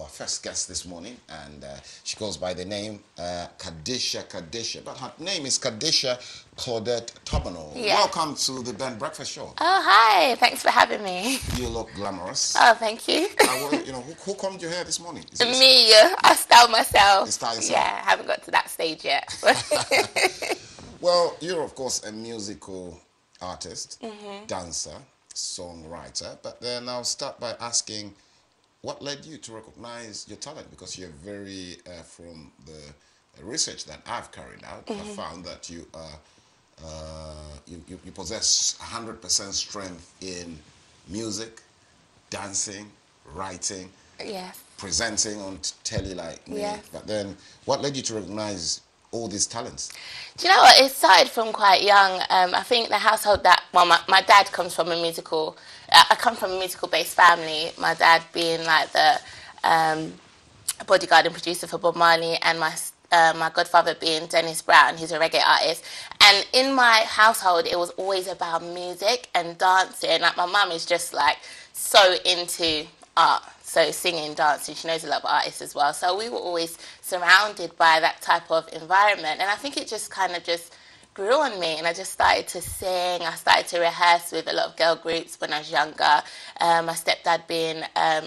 first guest this morning, and she goes by the name Kadisha. But her name is Kadisha Claudette Tobano. Yeah. Welcome to the Ben Breakfast Show. Oh, hi. Thanks for having me. You look glamorous. Oh, thank you. Who combed your hair this morning? Me. I style myself. You style yourself? Yeah, I haven't got to that stage yet. Well, you're, of course, a musical artist, dancer, songwriter. But then I'll start by asking, what led you to recognize your talent? Because you're very, from the research that I've carried out, I found that you you possess 100% strength in music, dancing, writing, Yes. presenting on telly like me. Yes. But then, what led you to recognize all these talents? Do you know what? It started from quite young. I think the household that, well, my dad comes from a musical, I come from a musical-based family. My dad being like the bodyguard and producer for Bob Marley, and my godfather being Dennis Brown, who's a reggae artist. And in my household, it was always about music and dancing. Like, my mum is just like so into art. So singing, dancing, she knows a lot of artists as well. So we were always surrounded by that type of environment. And I think it just kind of just grew on me. And I just started to sing. I started to rehearse with a lot of girl groups when I was younger. My stepdad being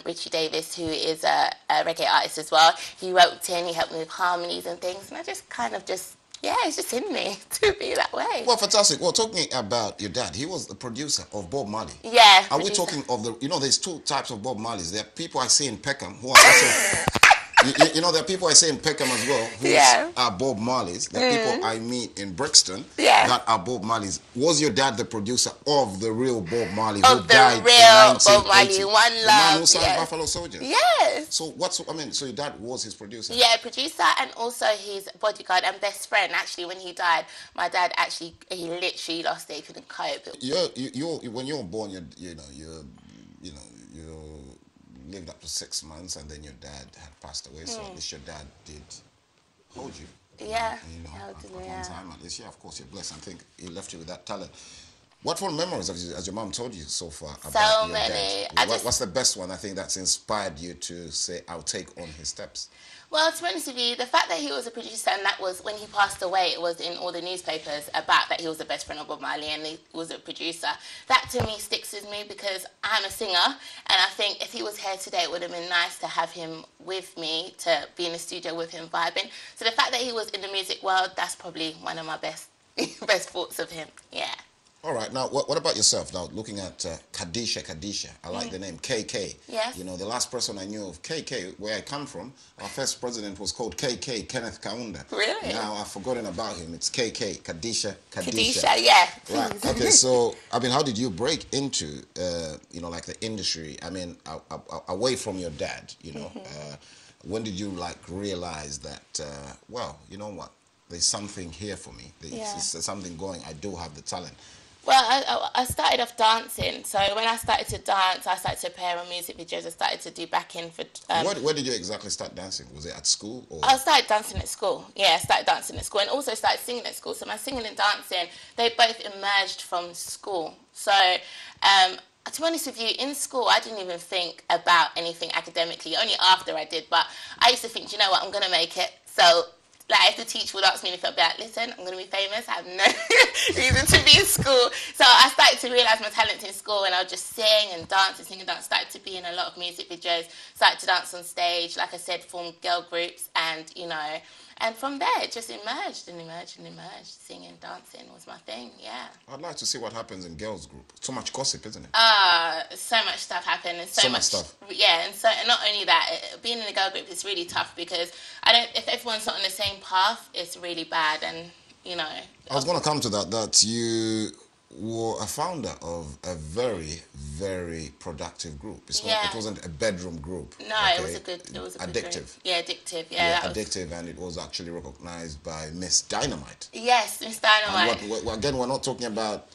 Richie Davis, who is a reggae artist as well. He roped in, he helped me with harmonies and things. And I just kind of just, yeah, it's just in me to be that way. Well, fantastic. Well, talking about your dad, he was the producer of Bob Marley. Yeah. Are we talking of the, there's two types of Bob Marleys. There are people I see in Peckham who are also, there are people I see in Peckham as well who are Bob Marleys. There are people I meet in Brixton that are Bob Marleys. Was your dad the producer of the real Bob Marley who died in 1980? Bob Marley, One Love. The man who sang Buffalo Soldier. Yes. So so your dad was his producer? Yeah, producer and also his bodyguard and best friend. Actually, when he died, my dad he literally lost it. He couldn't cope. When you were born, you lived up to 6 months, and then your dad had passed away. So at least your dad did hold you. Yeah. At one time, at least. Yeah, of course, you're blessed. I think he left you with that talent. What fond memories as your mom told you so far about your dad? What's the best one, I think, that's inspired you to say, I'll take on his steps? Well, to be honest with you, the fact that he was a producer, and that was when he passed away, it was in all the newspapers about that he was the best friend of Bob Marley and he was a producer. That to me sticks with me because I'm a singer, and I think if he was here today, it would have been nice to have him with me, to be in the studio with him vibing. So the fact that he was in the music world, that's probably one of my best thoughts of him. Yeah. All right. Now, what about yourself? Now, looking at Kadisha, I like the name KK. Yes. The last person I knew of KK, where I come from, our first president was called KK, Kenneth Kaunda. Really? Now, I've forgotten about him. It's KK, Kadisha. Kadisha, yeah. Right. Okay, so, how did you break into, like the industry? Away from your dad, when did you, realize that, well, you know what? There's something here for me. There's something going. I do have the talent. Well, I started off dancing. So when I started to dance, I started to appear on music videos. I started to do backing for... Where did you exactly start dancing? Was it at school? Or? I started dancing at school. Yeah, I started dancing at school and also started singing at school. So my singing and dancing, they both emerged from school. So to be honest with you, in school, I didn't even think about anything academically. Only after I did. But I used to think, you know what, I'm going to make it. So... if the teacher would ask me anything, I'd be like, listen, I'm going to be famous. I have no reason to be in school. So I started to realise my talent in school, and I would just sing and dance and sing and dance. Started to be in a lot of music videos. Started to dance on stage. Like I said, formed girl groups. And, and from there, it just emerged and emerged and emerged. Singing, dancing was my thing, yeah. I'd like to see what happens in girls' group. So much gossip, isn't it? So much stuff happened. And so much stuff. Yeah, and not only that, being in a girl group is really tough because if everyone's not on the same path, it's really bad. And, I was going to come to that you were a founder of a very, very productive group. It wasn't a bedroom group. No, okay? it was a good addictive. Group. Yeah, addictive. Yeah, addictive, and it was actually recognized by Miss Dynamite. Yes, Miss Dynamite. Again, we're not talking about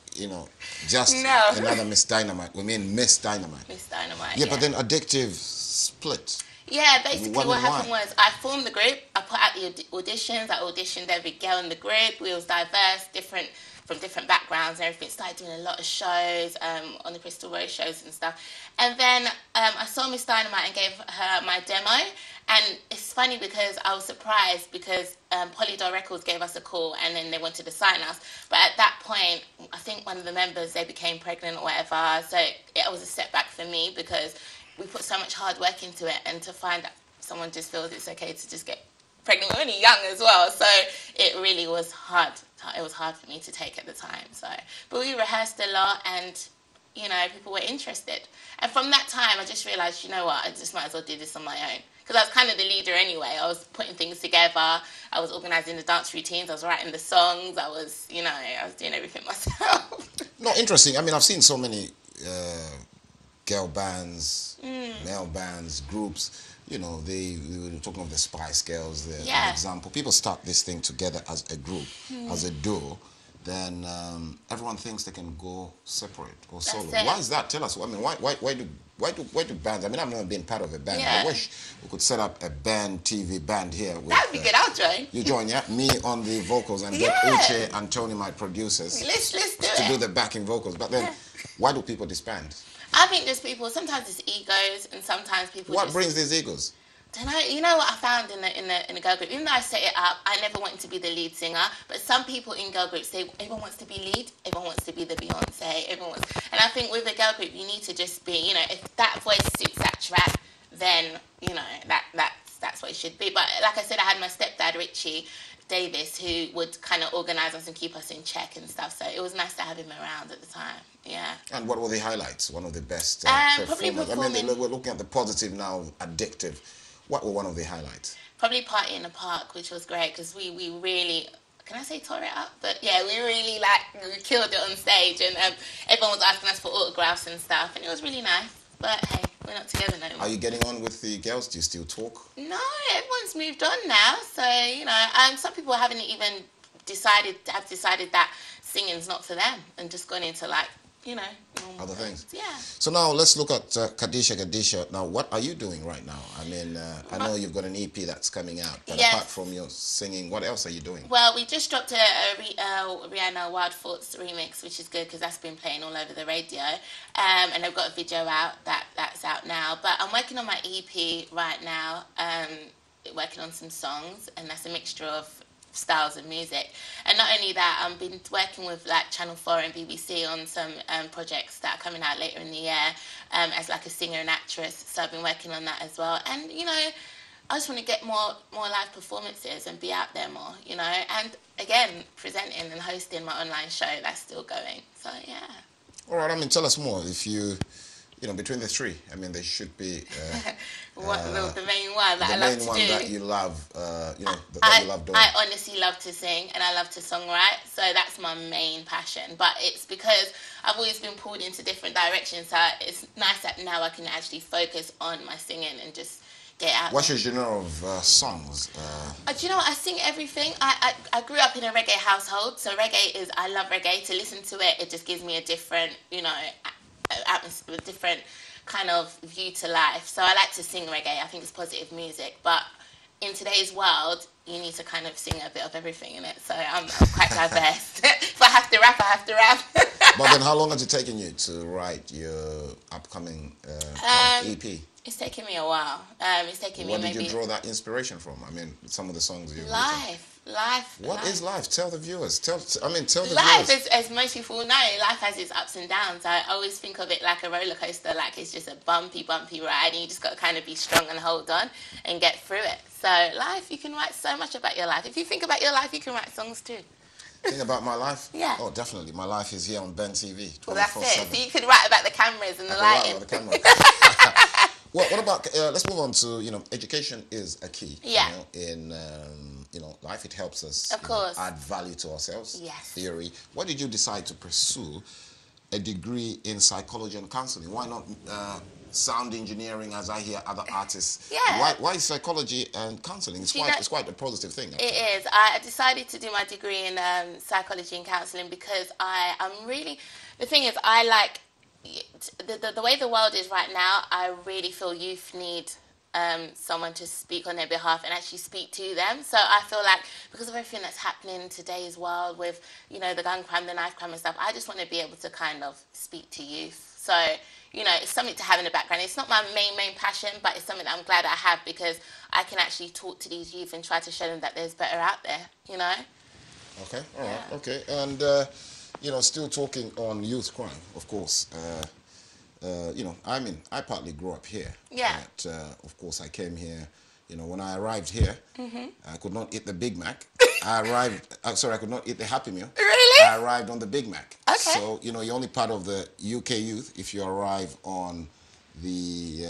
just another Miss Dynamite. We mean Miss Dynamite. Miss Dynamite. Yeah, but then addictive split. Yeah, basically what happened was I formed the group. I put out the auditions. I auditioned every girl in the group. We was diverse, different from different backgrounds and everything. Started doing a lot of shows on the Bristol Road shows and stuff. And then I saw Miss Dynamite and gave her my demo. And it's funny because I was surprised because Polydor Records gave us a call and then they wanted to sign us. But at that point, I think one of the members, they became pregnant or whatever. So it was a setback for me because we put so much hard work into it, and to find that someone just feels it's okay to just get pregnant. We're only young as well, so it really was hard. It was hard for me to take at the time. So, but we rehearsed a lot, and you know, people were interested. And from that time, I just realised, you know what, I just might as well do this on my own. Because I was kind of the leader anyway. I was putting things together. I was organising the dance routines. I was writing the songs. I was doing everything myself. No, interesting. I mean, I've seen so many girl bands, male bands, groups. You know, we were talking of the Spice Girls, for example. People start this thing together as a group, as a duo. Then everyone thinks they can go separate or solo. Why is that? Tell us. I mean, why do bands? I mean, I've never been part of a band. I wish we could set up a band, TV band here. That'd be good. I'll join. You join, yeah? Me on the vocals and get Uche and Tony, my producers, let's do the backing vocals. But then, why do people disband? I think there's people. Sometimes it's egos, and sometimes people. What brings these egos? Don't know. You know what I found in the girl group? Even though I set it up, I never wanted to be the lead singer. But some people in girl groups, everyone wants to be lead. Everyone wants to be the Beyonce. And I think with the girl group, you need to just be. You know, if that voice suits that track, then you know that's what it should be. But like I said, I had my stepdad Richie Davis, who would kind of organise us and keep us in check and stuff. So it was nice to have him around at the time. Yeah. And what were the highlights? One of the best performers. I mean, we're looking at the positive now, addictive. What were one of the highlights? Probably Party in the Park, which was great because we really, can I say tore it up? But yeah, we really we killed it on stage, and everyone was asking us for autographs and stuff, and it was really nice. But hey, we're not together no more. Are you getting on with the girls? Do you still talk? No, everyone's moved on now. So, you know, some people haven't even decided that singing's not for them and just gone into other things. Yeah. So now let's look at Kadisha. Now, what are you doing right now? I mean, I know you've got an EP that's coming out, but apart from your singing, what else are you doing? Well, we just dropped a Rihanna Wild Thoughts remix, which is good because that's been playing all over the radio. And I've got a video out that's out now. But I'm working on my EP right now, working on some songs, and that's a mixture of styles of music. And not only that, I've been working with Channel 4 and BBC on some projects that are coming out later in the year as a singer and actress. So I've been working on that as well. And you know, I just want to get more live performances and be out there more, you know. And again, presenting and hosting my online show, that's still going. So yeah. All right, I mean, tell us more. If you between the three, I mean, there should be the main one that I love to do. The main one that you love, that you love doing. I honestly love to sing and I love to songwrite, so that's my main passion. But it's because I've always been pulled into different directions, so it's nice that now I can actually focus on my singing and just get out. What's your genre of songs? Do you know what? I sing everything. I grew up in a reggae household, so I love reggae. To listen to it just gives me a different, atmosphere, a different kind of view to life. So I like to sing reggae. I think it's positive music. But in today's world, you need to kind of sing a bit of everything in it. So I'm quite diverse. If I have to rap, I have to rap. But then how long has it taken you to write your upcoming EP? It's taken me a while. It's taken me maybe... Where did you draw that inspiration from? I mean, some of the songs you've written. Life. What is life? Tell the viewers. Tell the viewers. Life, as most people know, life has its ups and downs. I always think of it like a roller coaster, like it's just a bumpy ride, and you just got to kind of be strong and hold on and get through it. So life, you can write so much about your life. If you think about your life, you can write songs too. Think about my life? Yeah. Oh, definitely. My life is here on Ben TV. Well, that's it. So you could write about the cameras and the lighting. Write about the camera. Well, what about, let's move on to, education is a key. Yeah. In life, it helps us of course. Add value to ourselves. Yes. Theory. Why did you decide to pursue a degree in psychology and counseling? Why not sound engineering, as I hear other artists? Yeah. Why psychology and counseling? It's quite a positive thing. Actually. It is. I decided to do my degree in psychology and counseling because the thing is, I like... The way the world is right now, I really feel youth need someone to speak on their behalf and actually speak to them. So I feel like because of everything that's happening in today's world with, you know, the gun crime, the knife crime and stuff, I just want to be able to kind of speak to youth. So, you know, it's something to have in the background. It's not my main passion, but it's something that I'm glad I have because I can actually talk to these youth and try to show them that there's better out there, you know? Okay, all right, okay. And, you know, still talking on youth crime, of course. You know, I partly grew up here. Yeah. But, of course, I came here, you know, when I arrived here, I could not eat the Big Mac. I could not eat the Happy Meal. Really? I arrived on the Big Mac. Okay. So, you know, you're only part of the UK youth if you arrive on the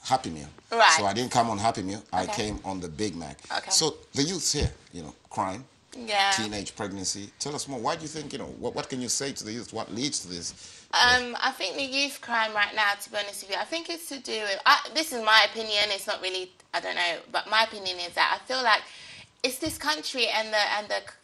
Happy Meal. Right. So I didn't come on Happy Meal. I came on the Big Mac. Okay. So the youth's here, you know, crime, yeah, teenage pregnancy. Tell us more. Why do you think, you know, what can you say to the youth? What leads to this? I think the youth crime right now, to be honest with you, I think it's to do with, this is my opinion, it's not really, I don't know, but my opinion is that I feel like it's this country and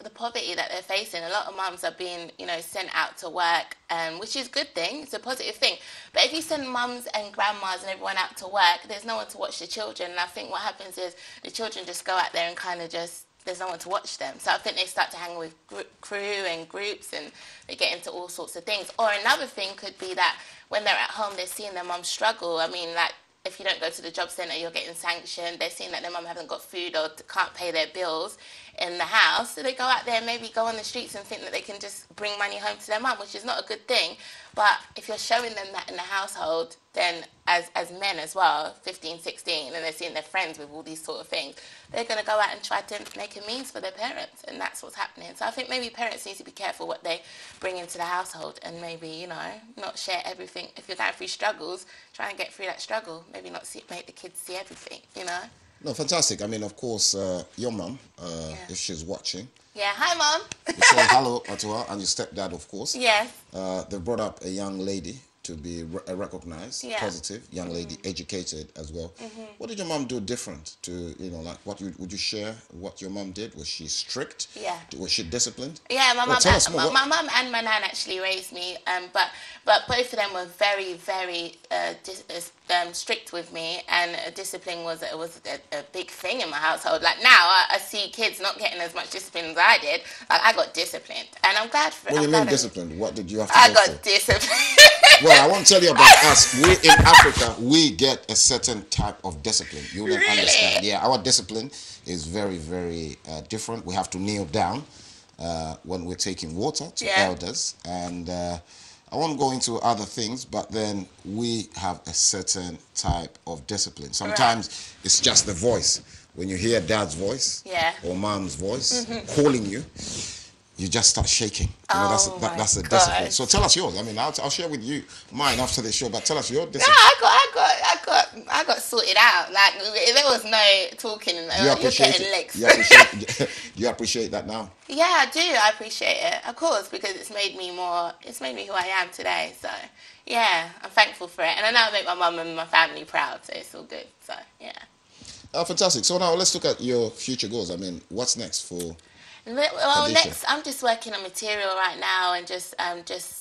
the poverty that they're facing. A lot of mums are being, you know, sent out to work, which is a good thing. It's a positive thing. But if you send mums and grandmas and everyone out to work, there's no one to watch the children. And I think what happens is the children just go out there and kind of just, there's no one to watch them. So I think they start to hang with crew and groups and they get into all sorts of things. Or another thing could be that when they're at home, they're seeing their mum struggle. I mean, like, if you don't go to the job centre, you're getting sanctioned. They're seeing that their mum hasn't got food or can't pay their bills in the house. So they go out there and maybe go on the streets and think that they can just bring money home to their mum, which is not a good thing. But if you're showing them that in the household, then as men as well, 15, 16, and they're seeing their friends with all these sort of things, they're going to go out and try to make a means for their parents. And that's what's happening. So I think maybe parents need to be careful what they bring into the household and maybe, you know, not share everything. If you're going through struggles, try and get through that struggle. Maybe not make the kids see everything, you know? No, fantastic. I mean, of course, your mum, if she's watching. Yeah, hi, Mum. You say hello to her and your stepdad, of course. Yes. They brought up a young lady to be recognized, positive, young lady, educated as well. What did your mum do different to, you know, like would you share what your mum did? Was she strict? Yeah. Was she disciplined? Yeah, my mum and my nan actually raised me, but both of them were very, very strict with me, and discipline was a big thing in my household. Like now, I see kids not getting as much discipline as I did. Like I got disciplined, and I'm glad for it. When you mean disciplined, what did you have to I go got for? disciplined. Well, I won't tell you about us. We in Africa, we get a certain type of discipline. You will understand. Yeah, our discipline is very, very different. We have to kneel down when we're taking water to elders. And I won't go into other things, but then we have a certain type of discipline. Sometimes it's just the voice. When you hear dad's voice or mom's voice calling you, you just start shaking. You know, that's a discipline. So tell us yours. I mean, I'll share with you mine after the show, but tell us your discipline. Yeah, I got sorted out. Like there was no talking. You appreciate it? You appreciate that now? Yeah, I do. I appreciate it, of course, because it's made me who I am today. So yeah, I'm thankful for it, and I know I make my mum and my family proud. So it's all good. So yeah. Fantastic. So now let's look at your future goals. I mean, what's next for? Well, Kadisha? next, I'm just working on material right now and just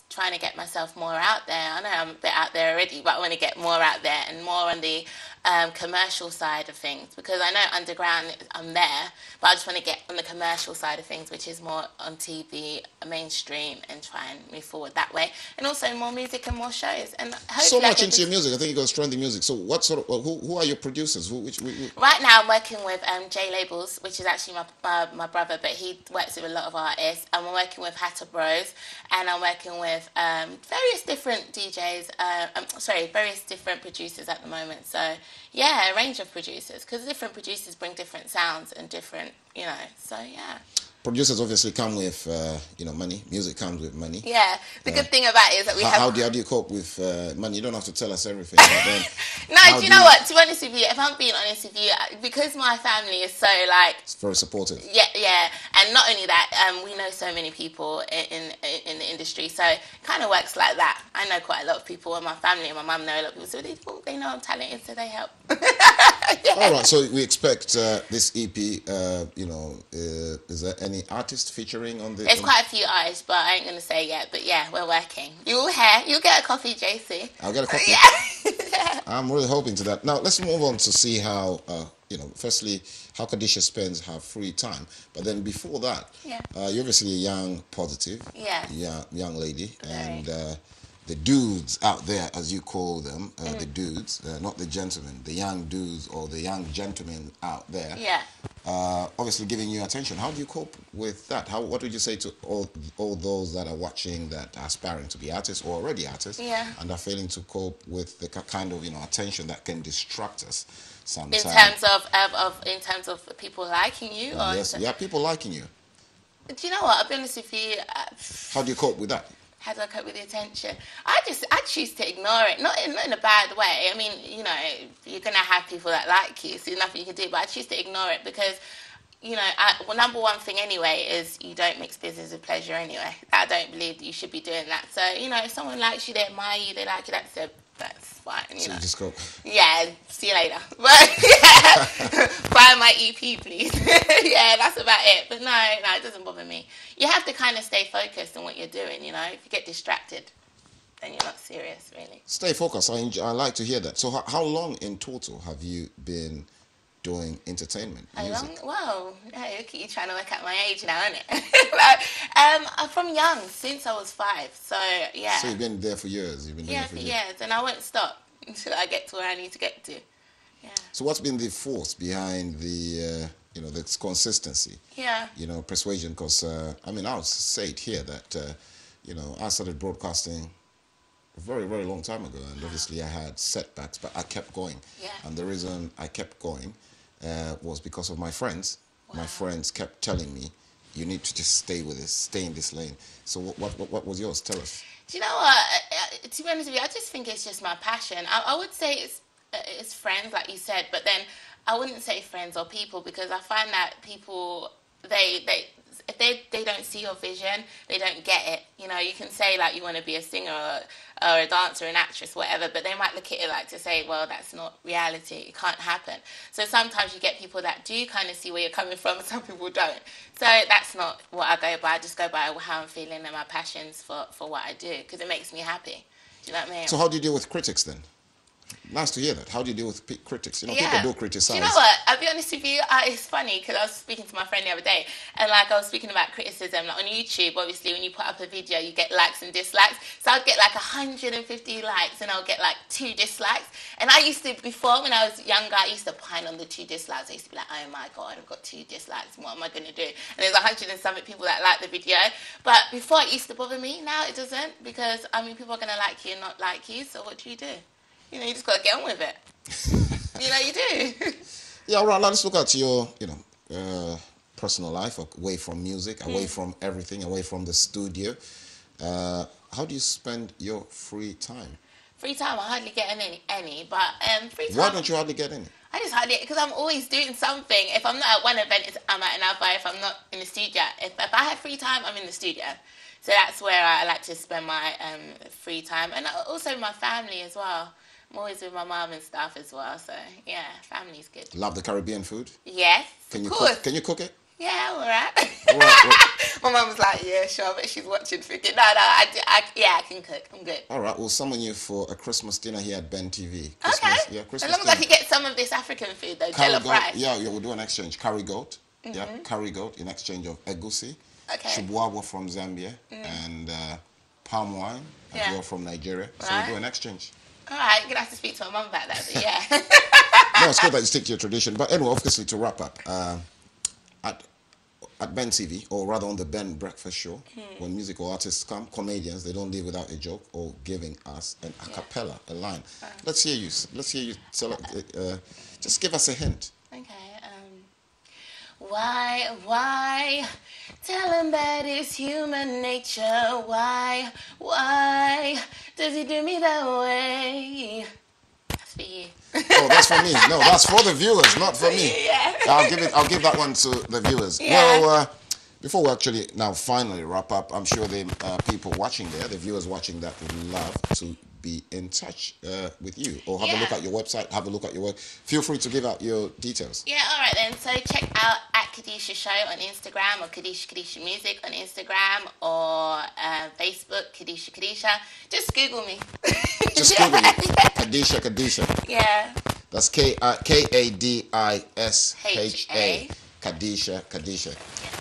trying to get myself more out there. I know I'm a bit out there already, but I want to get more out there and more on the commercial side of things, because I know underground I'm there, but I just want to get on the commercial side of things, which is more on TV, mainstream, and try and move forward that way. And also more music and more shows. And so much into your music. I think you got strong in music. So what sort of who are your producers? Right now I'm working with J Labels, which is actually my brother, but he works with a lot of artists. And I'm working with Hatter Bros, and I'm working with various different DJs. Various different producers at the moment. So yeah, a range of producers, because different producers bring different sounds and different, you know. So yeah. Producers obviously come with, money. Music comes with money. Yeah. The good thing about it is that we have... How do you cope with money? You don't have to tell us everything. But then, no, do you know what? To be honest with you, if I'm being honest with you, because my family is so, like... It's very supportive. Yeah. And not only that, we know so many people in the industry, so it kind of works like that. I know quite a lot of people, and my family and my mum know a lot of people, so they know I'm talented, so they help. Yeah. All right, so we expect this EP, is there any artist featuring on the... There's quite a few artists, but I ain't going to say yet. But yeah, we're working. You'll get a coffee, JC. I'll get a coffee? Yeah. I'm really hoping to that. Now, let's move on to see how, firstly, how Kadisha spends her free time. But then before that, you're obviously a young, positive, young lady. And the dudes out there, as you call them, the dudes, not the gentlemen, the young dudes or the young gentlemen out there, obviously giving you attention. How do you cope with that? What would you say to all those that are watching that are aspiring to be artists or already artists and are failing to cope with the kind of attention that can distract us sometimes? In terms of people liking you, or yes, people liking you. Do you know what? I'll be honest with you. How do you cope with that? How do I cope with the attention? I choose to ignore it, not in a bad way. I mean, you're gonna have people that like you, so there's nothing you can do. But I choose to ignore it because, number one thing anyway is you don't mix business with pleasure anyway. I don't believe that you should be doing that. So if someone likes you, they admire you, they like you, that's fine. So you just go. Yeah, see you later. But buy my EP, please. That's about it. But no, it doesn't bother me. You have to kind of stay focused on what you're doing. If you get distracted, then you're not serious, really. Stay focused. I like to hear that. So how long in total have you been doing entertainment music? Well, you're trying to work out my age now, isn't it? I'm from young, since I was 5. So yeah. So you've been there for years. You've been doing it for years, and I won't stop until I get to where I need to get to. Yeah. So what's been the force behind the the consistency? Yeah. Persuasion. Because I'll say it here that I started broadcasting a very, very long time ago, and obviously I had setbacks, but I kept going. Yeah. And the reason I kept going was because of my friends. Wow. My friends kept telling me, you need to just stay in this lane. So what was yours? Tell us. Do you know what? To be honest with you, I just think it's just my passion. I would say it's friends, like you said, but then I wouldn't say friends or people, because I find that people, if they don't see your vision, they don't get it. You can say like you want to be a singer or a dancer, an actress, whatever, but they might look at it like to say, well, that's not reality. It can't happen. So sometimes you get people that do kind of see where you're coming from, and some people don't. So that's not what I go by. I just go by how I'm feeling and my passions for what I do, because it makes me happy. Do you know what I mean? So how do you deal with critics then? Nice to hear that. How do you deal with critics? People do criticize. Do you know what? I'll be honest with you. It's funny because I was speaking to my friend the other day, and I was speaking about criticism. Like on YouTube, obviously, when you put up a video, you get likes and dislikes. So I'd get like 150 likes, and I'll get like 2 dislikes. And I used to, before when I was younger, I used to pine on the 2 dislikes. I used to be like, oh my God, I've got 2 dislikes. What am I going to do? And there's 100 and something people that like the video. But before it used to bother me. Now it doesn't, because people are going to like you and not like you. So what do? You just got to get on with it. You do. Yeah, all right. Now let's look at your, personal life, away from music, away from everything, away from the studio. How do you spend your free time? Free time, I hardly get any, but free time. Why don't you hardly get any? I just hardly, because I'm always doing something. If I'm not at one event, I'm at another. If I'm not in the studio, if I have free time, I'm in the studio. So that's where I like to spend my free time, and also my family as well. I'm always with my mum and stuff as well, so yeah, family's good. Love the Caribbean food? Yes, Can you cook it? Yeah, all right. My mum was like, yeah, sure, but she's watching thinking, no, I can cook. I'm good. All right, we'll summon you for a Christmas dinner here at Ben TV. Okay. Yeah, Christmas as long as I can get some of this African food, though, jello fries. Yeah, we'll do an exchange. Curry goat. Yeah, curry goat in exchange of egusi. Okay. Shibwawa from Zambia and palm wine as well from Nigeria. So we'll do an exchange. All right, you're going to have to speak to my mum about that, but yeah. No, it's good that you stick to your tradition. But anyway, obviously, to wrap up, at Ben TV, or rather on the Ben Breakfast Show, when musical artists come, comedians, they don't leave without a joke or giving us an a cappella, a line. Let's hear you. Just give us a hint. Okay. Why? Tell him that it's human nature. Why does he do me that way? That's for you. Oh, that's for me. No, that's for the viewers, not for me. Yeah. I'll give that one to the viewers. Yeah. Well, before we actually now finally wrap up, I'm sure the people watching there, the viewers watching that, would love to be in touch with you, or have a look at your website, have a look at your work. Feel free to give out your details. Yeah, all right then. So check out at Kadisha Show on Instagram, or Kadisha Music on Instagram, or Facebook, Kadisha. Just Google me. Just Google it. Kadisha, Kadisha. Yeah. That's Kadisha. Kadisha.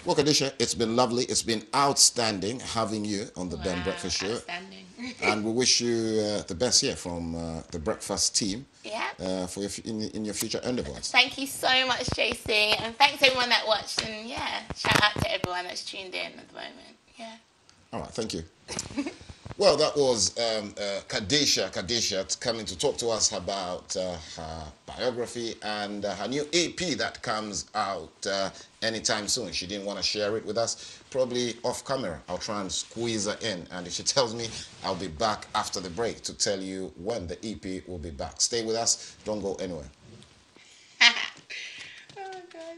Well, Kadisha, it's been lovely. It's been outstanding having you on the Ben Breakfast Show. Outstanding. And we wish you the best here from the breakfast team. Yeah. For in your future endeavors. Thank you so much, JC, and thanks everyone that watched. And yeah, shout out to everyone that's tuned in at the moment. Yeah. All right, thank you. Well, that was Kadisha coming to talk to us about her biography and her new EP that comes out anytime soon. She didn't want to share it with us, probably off camera. I'll try and squeeze her in, and if she tells me, I'll be back after the break to tell you when the EP will be back. Stay with us. Don't go anywhere. Oh, God.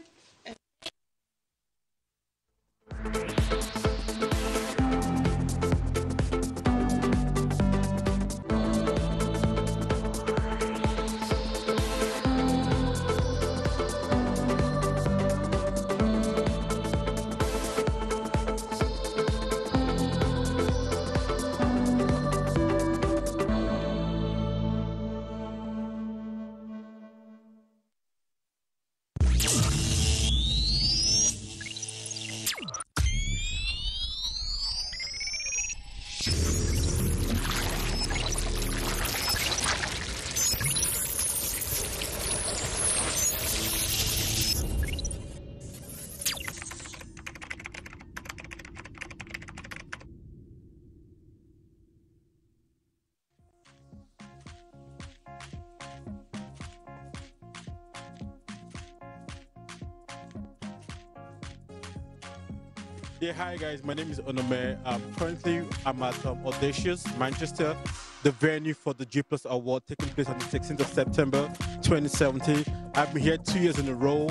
Yeah, hi guys, my name is Onome. Currently, I'm at Audacious, Manchester, the venue for the G Plus Award taking place on the 16th of September 2017. I've been here 2 years in a row,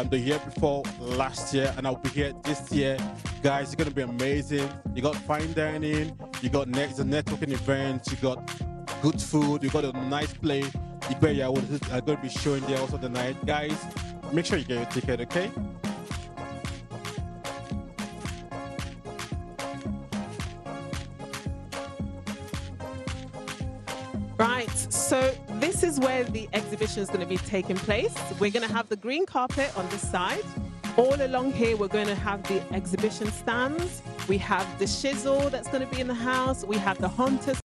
the year before last year, and I'll be here this year. Guys, it's going to be amazing. You got fine dining, you got the networking events, you got good food, you got a nice play. I'm going to be showing there also the night. Guys, make sure you get your ticket, okay? Right, so this is where the exhibition is going to be taking place. We're going to have the green carpet on this side. All along here, we're going to have the exhibition stands. We have the shizzle that's going to be in the house. We have the hunters